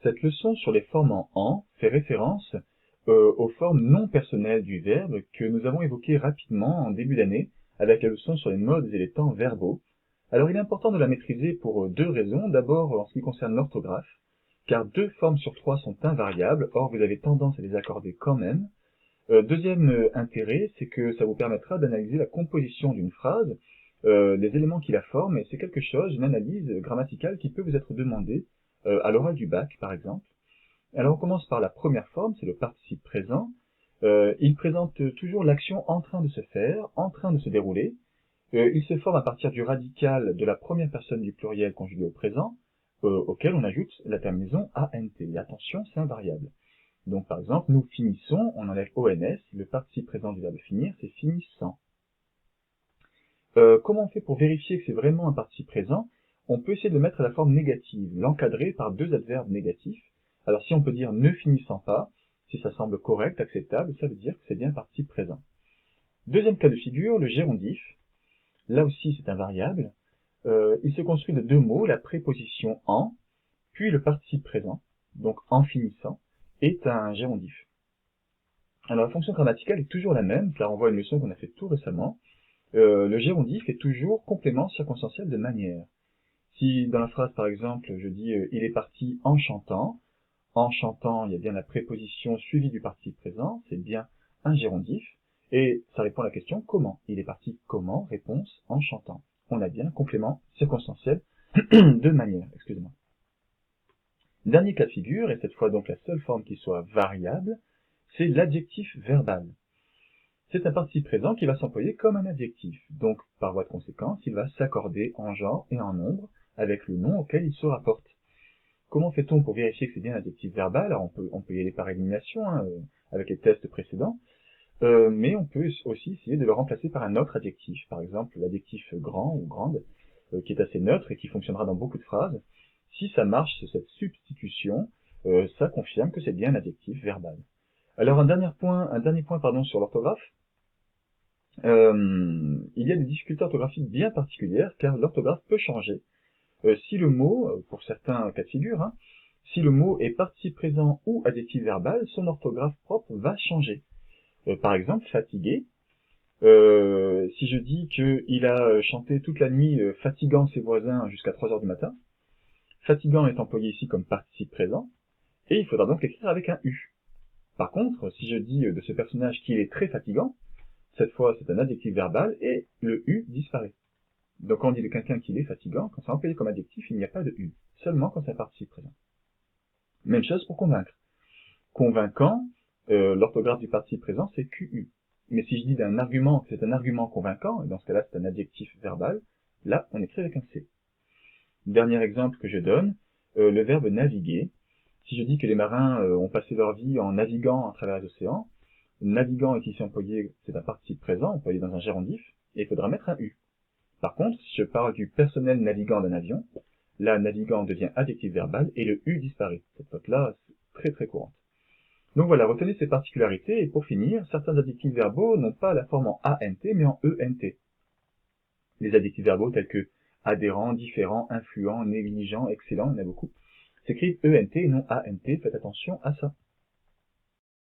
Cette leçon sur les formes en « en » fait référence aux formes non personnelles du verbe que nous avons évoquées rapidement en début d'année avec la leçon sur les modes et les temps verbaux. Alors il est important de la maîtriser pour deux raisons. D'abord en ce qui concerne l'orthographe, car 2 formes sur 3 sont invariables, or vous avez tendance à les accorder quand même. Deuxième intérêt, c'est que ça vous permettra d'analyser la composition d'une phrase, les éléments qui la forment, et c'est quelque chose, une analyse grammaticale qui peut vous être demandée à l'oral du bac, par exemple. Alors on commence par la première forme, c'est le participe présent. Il présente toujours l'action en train de se faire, en train de se dérouler. Il se forme à partir du radical de la première personne du pluriel conjugué au présent, auquel on ajoute la terminaison ant. Et attention, c'est invariable. Donc par exemple, nous finissons, on enlève ONS, le participe présent du verbe finir, c'est finissant. Comment on fait pour vérifier que c'est vraiment un participe présent? On peut essayer de mettre la forme négative, l'encadrer par 2 adverbes négatifs. Alors si on peut dire ne finissant pas, si ça semble correct, acceptable, ça veut dire que c'est bien un participe présent. Deuxième cas de figure, le gérondif. Là aussi c'est un variable. Il se construit de 2 mots, la préposition en, puis le participe présent, donc en finissant, est un gérondif. Alors la fonction grammaticale est toujours la même, car on voit une leçon qu'on a faite tout récemment. Le gérondif est toujours complément circonstanciel de manière. Si dans la phrase par exemple je dis il est parti en chantant, il y a bien la préposition suivie du participe présent, c'est bien un gérondif, et ça répond à la question comment. Il est parti comment? Réponse en chantant. On a bien complément circonstanciel de manière, excusez-moi. Dernier cas de figure, et cette fois donc la seule forme qui soit variable, c'est l'adjectif verbal. C'est un participe présent qui va s'employer comme un adjectif, donc par voie de conséquence, il va s'accorder en genre et en nombre avec le nom auquel il se rapporte. Comment fait-on pour vérifier que c'est bien un adjectif verbal? Alors on peut y aller par élimination, avec les tests précédents, mais on peut aussi essayer de le remplacer par un autre adjectif, par exemple l'adjectif grand ou grande, qui est assez neutre et qui fonctionnera dans beaucoup de phrases. Si ça marche, cette substitution, ça confirme que c'est bien un adjectif verbal. Alors un dernier point sur l'orthographe. Il y a des difficultés orthographiques bien particulières, car l'orthographe peut changer. Si le mot, pour certains cas de figure, si le mot est participe présent ou adjectif verbal, son orthographe propre va changer. Par exemple, fatigué. Si je dis qu'il a chanté toute la nuit fatiguant ses voisins jusqu'à 3 heures du matin, fatigant est employé ici comme participe présent, et il faudra donc l'écrire avec un U. Par contre, si je dis de ce personnage qu'il est très fatigant, cette fois c'est un adjectif verbal, et le U disparaît. Donc quand on dit de quelqu'un qu'il est fatigant, quand c'est employé comme adjectif, il n'y a pas de U, seulement quand c'est un participe présent. Même chose pour convaincre. Convaincant, l'orthographe du participe présent c'est QU. Mais si je dis d'un argument que c'est un argument convaincant, et dans ce cas-là c'est un adjectif verbal, là on écrit avec un C. Dernier exemple que je donne, le verbe naviguer. Si je dis que les marins ont passé leur vie en naviguant à travers les océans, naviguant est ici employé, c'est un participe présent, employé dans un gérondif, et il faudra mettre un U. Par contre, si je parle du personnel navigant d'un avion, là, navigant devient adjectif verbal et le U disparaît. Cette faute-là, c'est très très courante. Donc voilà, retenez ces particularités, et pour finir, certains adjectifs verbaux n'ont pas la forme en ANT, mais en ENT. Les adjectifs verbaux tels que adhérent, différent, influent, négligent, excellent, il y en a beaucoup, s'écrivent ENT et non ANT, faites attention à ça.